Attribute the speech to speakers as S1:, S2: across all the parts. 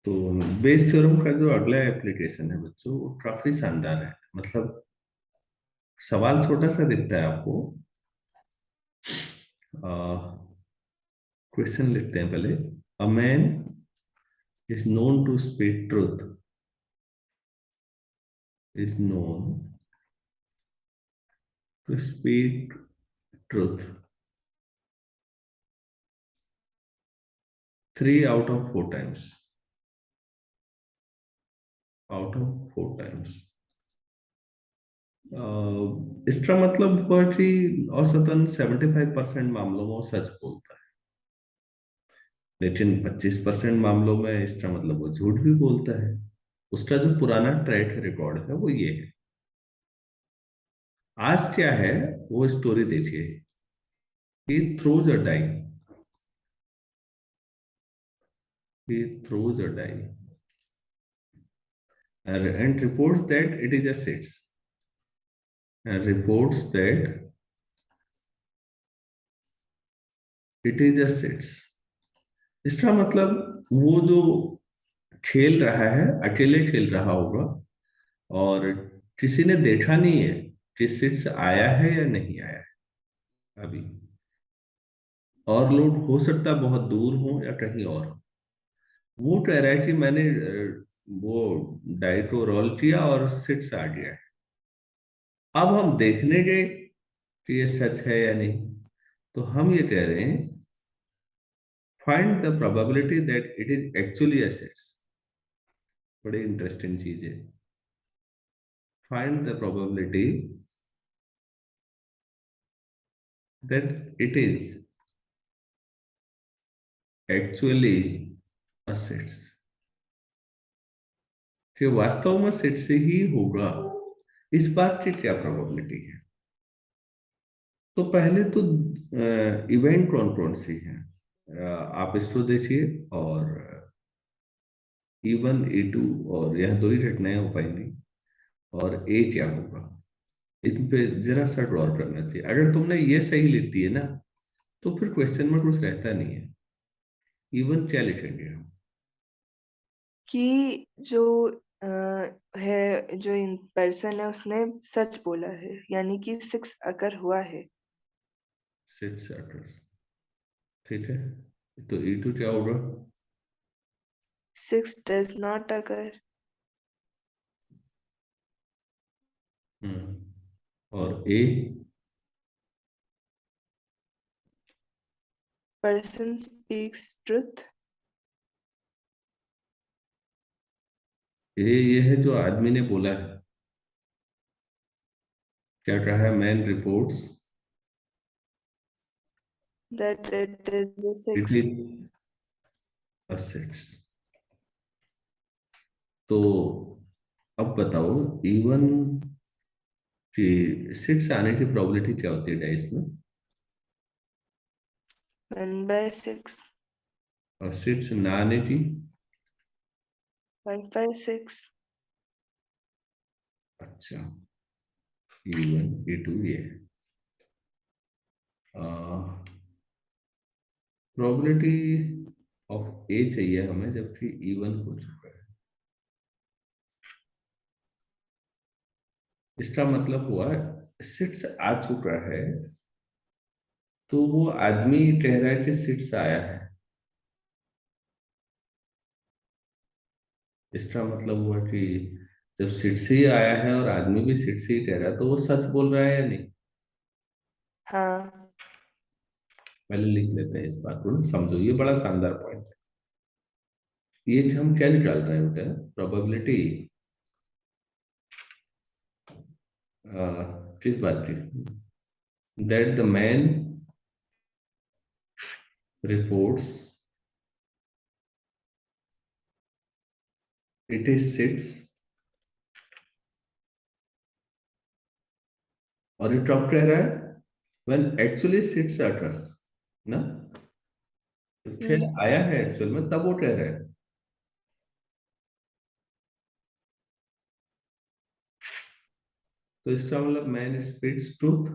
S1: तो Bayes theorem का जो अगला एप्लीकेशन है बच्चों, वो काफी शानदार है। मतलब सवाल छोटा सा दिखता है आपको। क्वेश्चन लिखते हैं पहले। A man is known to speak truth, is known to speak truth 3 out of 4 times, out of 4 times. इसका मतलब हुआ कि औसतन 75% मामलों में वो सच बोलता है, लेकिन 25% मामलों में इसका मतलब वो झूठ भी बोलता है। उसका जो पुराना ट्रैक रिकॉर्ड है वो ये है। आज क्या है, वो स्टोरी देखिए। He throws a die, he throws a die and reports that it is a six, and reports that it is a six। इसका मतलब वो जो खेल रहा है अकेले खेल रहा होगा, और किसी ने देखा नहीं है कि सिक्स आया है या नहीं आया है अभी। और लोग हो सकता है बहुत दूर हो या कहीं और हो। वो कह रहा है कि मैंने वो डाई को रोल किया और सिक्स आ गया है। अब हम देखने गए कि ये सच है या नहीं, तो हम ये कह रहे हैं find the probability that it is actually a six। बड़ी इंटरेस्टिंग चीज है। Find the probability that it is actually a six, कि वास्तव में सिक्स ही होगा। इस बात की क्या प्रोबेबिलिटी है? तो पहले तो इवेंट कौन कौन सी है, आप इसको देखिए। और E1 E2, और यह दो ही घटनाएं हो पाएंगी। और ए क्या होगा, इन पे जरा सा गौर करना चाहिए। अगर तुमने ये सही लिख दी है ना, तो फिर क्वेश्चन में कुछ रहता नहीं है। इवन क्या लिखेंगे हम?
S2: कि जो है, जो इन पर्सन है उसने सच बोला है, यानी कि 6 अगर हुआ है।
S1: सिक्स एड्रेस, ठीक है। तो E2 क्या होगा?
S2: 6 डज नॉट अगर।
S1: और ए?
S2: Person speaks truth.
S1: ये है जो आदमी ने बोला है। क्या कहा है? Man reports
S2: that it is
S1: it
S2: 6।
S1: Is a six. तो अब बताओ, इवन कि सिक्स आने की प्रोबेबिलिटी क्या होती है डाइस में?
S2: 1/6।
S1: और सिक्स ना आने की?
S2: 5/6।
S1: अच्छा, E1 E2 ये है। प्रोबेबिलिटी ऑफ ए चाहिए हमें, जबकि E1 हो चुका है। इसका मतलब हुआ सिक्स आ चुका है, तो वो आदमी कह रहा है कि सिक्स आया है। इसका मतलब हुआ कि जब सिक्स ही आया है और आदमी भी सिक्स ही कह रहा है, तो वो सच बोल रहा है या नहीं?
S2: हाँ।
S1: पहले लिख लेते हैं इस बात को ना, समझो ये बड़ा शानदार पॉइंट है। ये हम क्या निकाल रहे हैं बेटा? प्रोबेबिलिटी किस बात की? That the man reports it is six, और ये कब कह रहा है? व्हेन एक्चुअली सिक्स अटर्स ना, जब छह
S2: हम्म।
S1: आया है एक्चुअल में, तब वो कह रहा है। तो इसका मतलब मैन स्पीक्स ट्रूथ।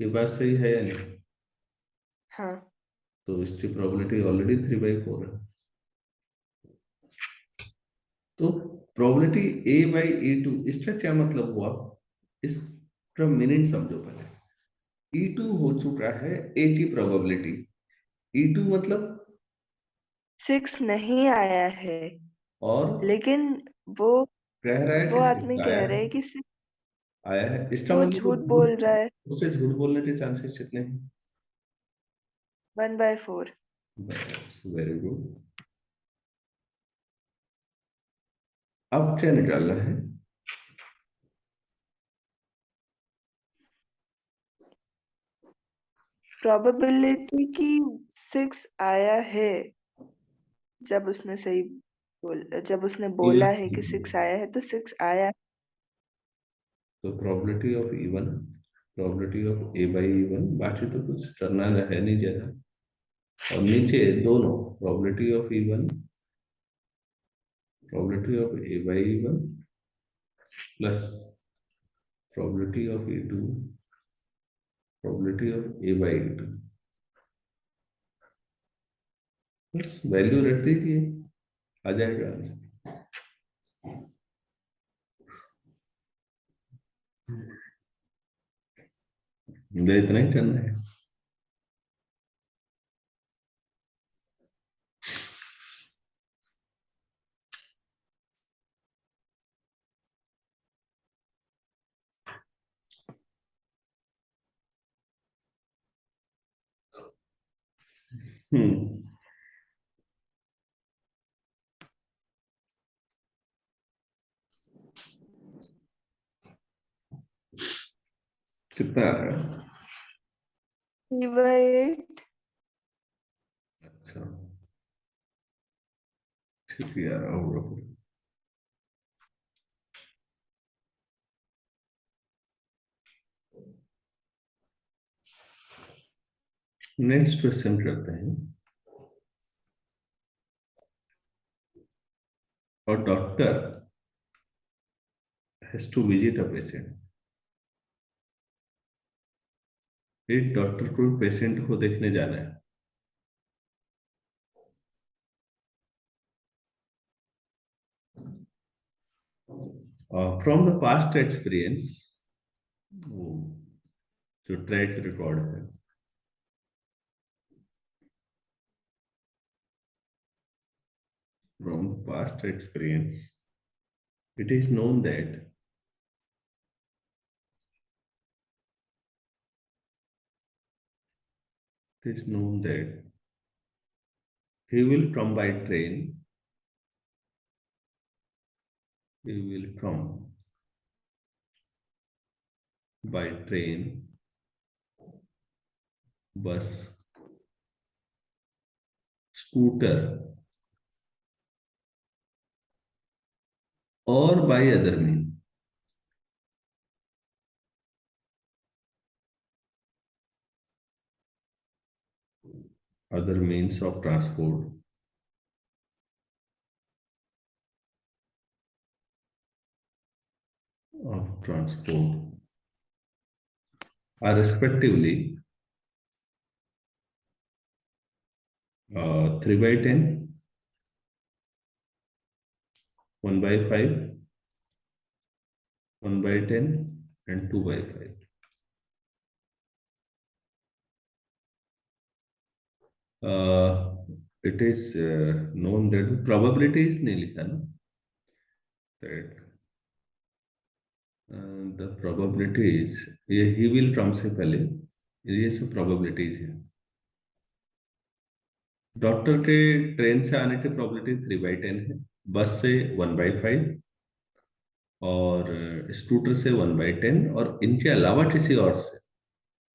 S1: ये बात सही है या नहीं?
S2: हाँ।
S1: तो इसकी प्रोबेबिलिटी ऑलरेडी 3/4 है। तो प्रोबेबिलिटी A/E2 इसका क्या मतलब हुआ? इसका मीनिंग समझो पहले। E2 हो चुका है A की प्रोबेबिलिटी। E2 मतलब,
S2: 6 नहीं आया है,
S1: और
S2: लेकिन वो
S1: कह रहा है
S2: वो
S1: कि
S2: आदमी
S1: 6 आया
S2: कह रहे
S1: है।
S2: हैं कि
S1: आया है इसका
S2: वो
S1: मतलब वो
S2: झूठ बोल रहा है।
S1: उससे झूठ बोलने के चांसेस कितने हैं?
S2: 1/4।
S1: Very good. अब क्या निकालना है?
S2: प्रोबेबिलिटी कि 6 आया है, जब उसने बोला है कि 6 आया है तो 6 आया।
S1: तो probability of even, probability of A/E1, बाकी तो कुछ करना है नहीं ज्यादा। और नीचे दोनों, probability of even, probability of A/E1 plus probability of E2, probability of A/E2, बस वैल्यू रख दीजिए, आ जाएगा आंसर। मुझे इतना ही करना है। हम्म। कितना आ रहा है?
S2: 3/8।
S1: अच्छा, ठीक ही आ रहा होगा फिर। नेक्स्ट क्वेश्चन करते हैं। और doctor has to visit a patient. एक डॉक्टर को पेशेंट को देखने जाना है। फ्रॉम द पास्ट एक्सपीरियंस, जो ट्रैक रिकॉर्ड है, from the past experience, it is known that it is known that he will come by train, he will come by train, bus, scooter, or by other means, other means of transport are respectively 3/10, 1/5, 1/10, and 2/5. Uh, it is known that probability is नहीं लिखा ना, that the probabilities, ये he will come से पहले ये सब probabilities है। Doctor के ट्रेन से आने की probability 3/10 है, बस से 1/5, और स्कूटर से 1/10, और इनके अलावा किसी और से,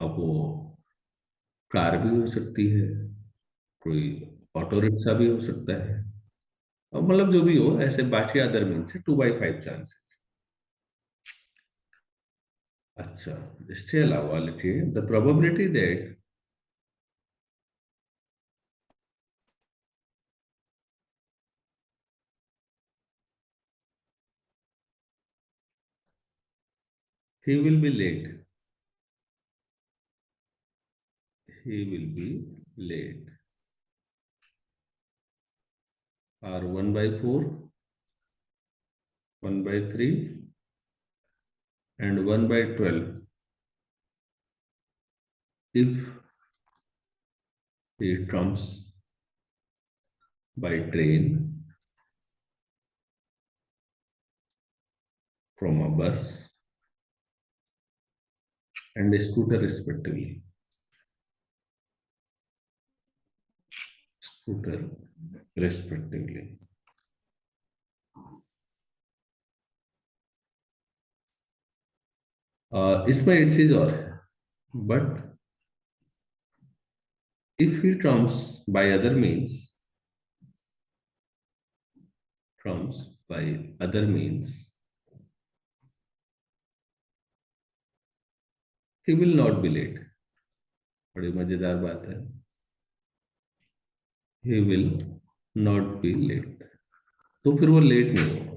S1: अब वो कार भी हो सकती है, कोई ऑटो रिक्शा भी हो सकता है, और मतलब जो भी हो, ऐसे बाकी अदर मीन से 2/5 चांसेस। अच्छा, इसके अलावा लिखिए the probability that he will be late, he will be late. Or 1 by 4, 1 by 3, and 1 by 12. If he comes by train from a bus and a scooter respectively. Scooter respectively. इसमें एक चीज और है, but if he comes by other means, he will not be late. बड़ी मजेदार बात है, he will not be late. तो फिर वो लेट नहीं होगा।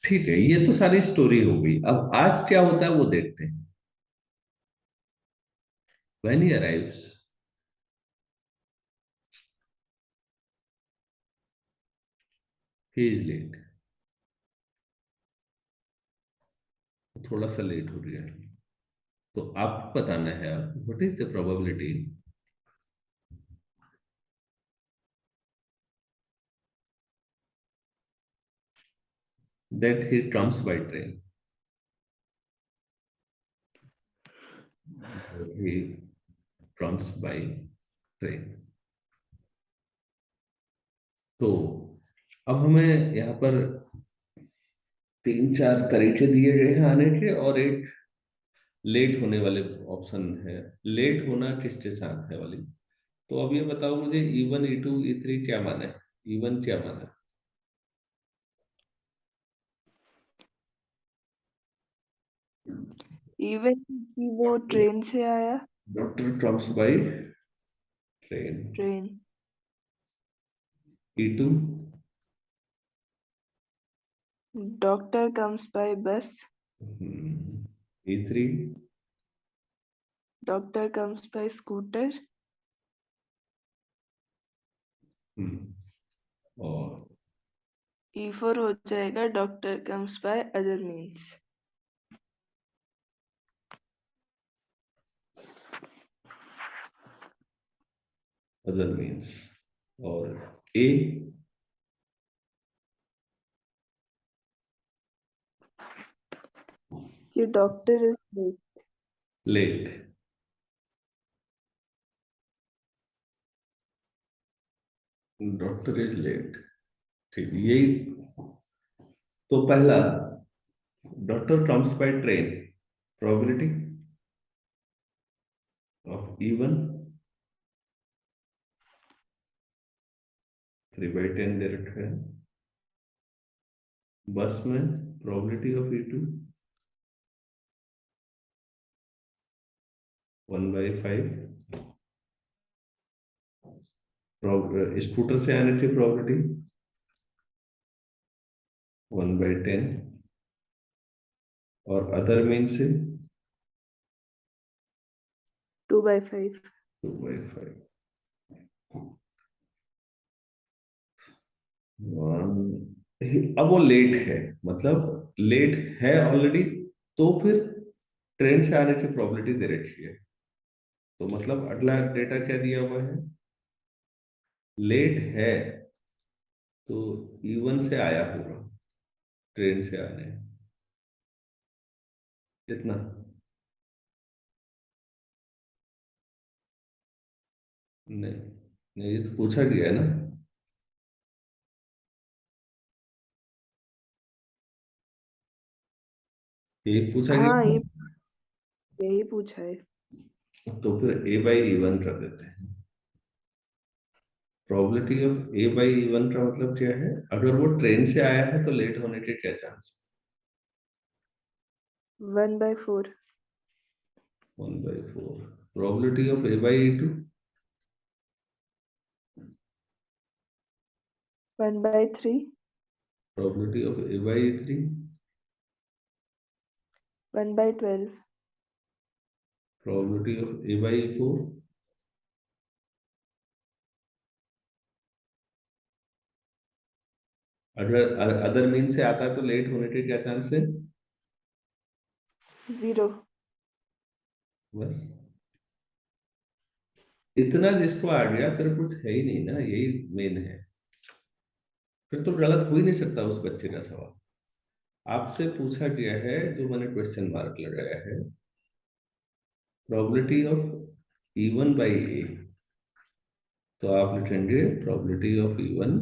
S1: ठीक है, ये तो सारी स्टोरी हो गई। अब आज क्या होता है वो देखते हैं। When he arrives, he is late. थोड़ा सा लेट हो गया, तो आपको बताना है अब what is the probability that he comes by train. He comes by train. तो अब हमें यहाँ पर तीन चार तरीके दिए गए हैं आने के, और एक लेट होने वाले ऑप्शन है। लेट होना किसके साथ है वाली। तो अब ये बताओ मुझे, E1 E2 E3 क्या माना है। E1 क्या माना है?
S2: इवन कि वो ट्रेन से आया।
S1: Doctor comes by train.
S2: Train.
S1: E2
S2: doctor comes bye बस।
S1: E3
S2: doctor comes bye scooter.
S1: और
S2: E4 हो जाएगा doctor comes by other means.
S1: Other means. और ए
S2: कि doctor is late.
S1: Late. Doctor is late. ठीक, यही। तो पहला, doctor comes by train, probability of E1 3/10 दे रखा है। बस में प्रोबेबिलिटी ऑफ E2 1/5। स्कूटर से आने की प्रोबेबिलिटी 1/10। और अदर मीन से
S2: 2/5।
S1: 2/5। अब वो लेट है, मतलब लेट है ऑलरेडी, तो फिर ट्रेन से आने की प्रोबेबिलिटी दे रखी है। तो मतलब अगला डेटा क्या दिया हुआ है, लेट है तो E1 से आया होगा, ट्रेन से आने कितना। नहीं नहीं, ये तो पूछा गया है ना। ये पूछा
S2: हाँ,
S1: गया
S2: ये
S1: ना?
S2: यही पूछा है।
S1: तो फिर A/E1 कर देते हैं। प्रोबेबिलिटी ऑफ A/E1 का मतलब क्या है, अगर वो ट्रेन से आया है तो लेट होने के क्या chance.
S2: 1/4।
S1: 1/4। Probability of A/E2
S2: 1/3।
S1: Probability of A/E3
S2: 1/12।
S1: Probability of A by 4। अगर अदर मीन से आता है तो लेट होने के क्या चांस है?
S2: 0।
S1: बस इतना जिसको आ गया फिर कुछ है ही नहीं ना, यही मेन है। फिर तो गलत हो ही नहीं सकता उस बच्चे का सवाल। आपसे पूछा गया है, जो मैंने क्वेश्चन मार्क लगाया है, प्रोबेबिलिटी ऑफ E1 बाई ए, तो आप लिखेंगे probability of E1,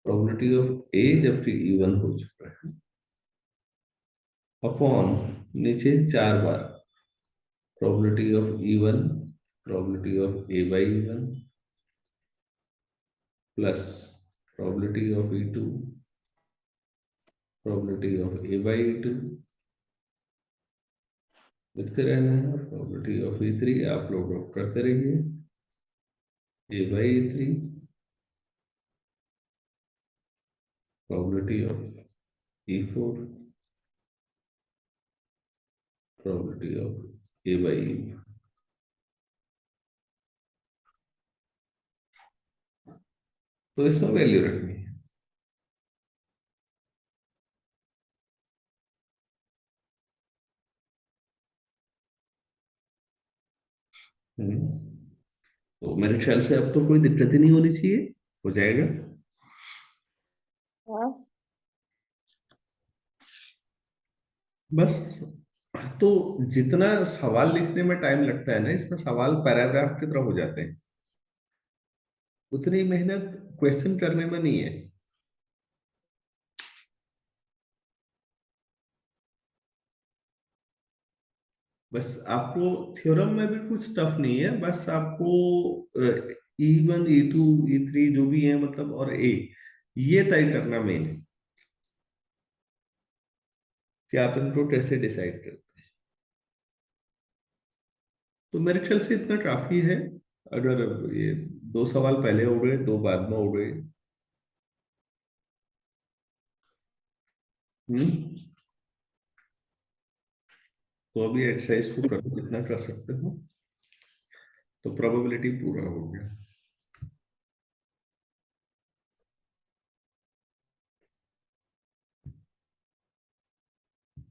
S1: probability of A जबकि E1 हो चुका है, अपॉन नीचे 4 बार probability of E1, probability of A by E1 plus probability of E2, probability of A by E2। लिखते रहना है। प्रोबेबिलिटी ऑफ E3 आप लोग करते रहिए, A by E3, probability of E4, probability of A by E। तो इसमें value रखनी है। हम्म। तो मेरे ख्याल से अब तो कोई दिक्कत ही नहीं होनी चाहिए, हो जाएगा।
S2: हाँ।
S1: बस, तो जितना सवाल लिखने में टाइम लगता है ना, इसमें सवाल पैराग्राफ की तरह हो जाते हैं, उतनी मेहनत क्वेश्चन करने में नहीं है। बस आपको थ्योरम में भी कुछ टफ नहीं है, बस आपको E1 E2 E3 जो भी है मतलब, और ए, ये तय करना मेन है कि आप इनको कैसे डिसाइड करते हैं। तो मेरे ख्याल से इतना काफी है। अगर ये 2 सवाल पहले हो गए, 2 बाद में हो गए। हम्म। तो अभी एक्सरसाइज को करो जितना कर सकते हो, तो प्रोबेबिलिटी पूरा हो गया।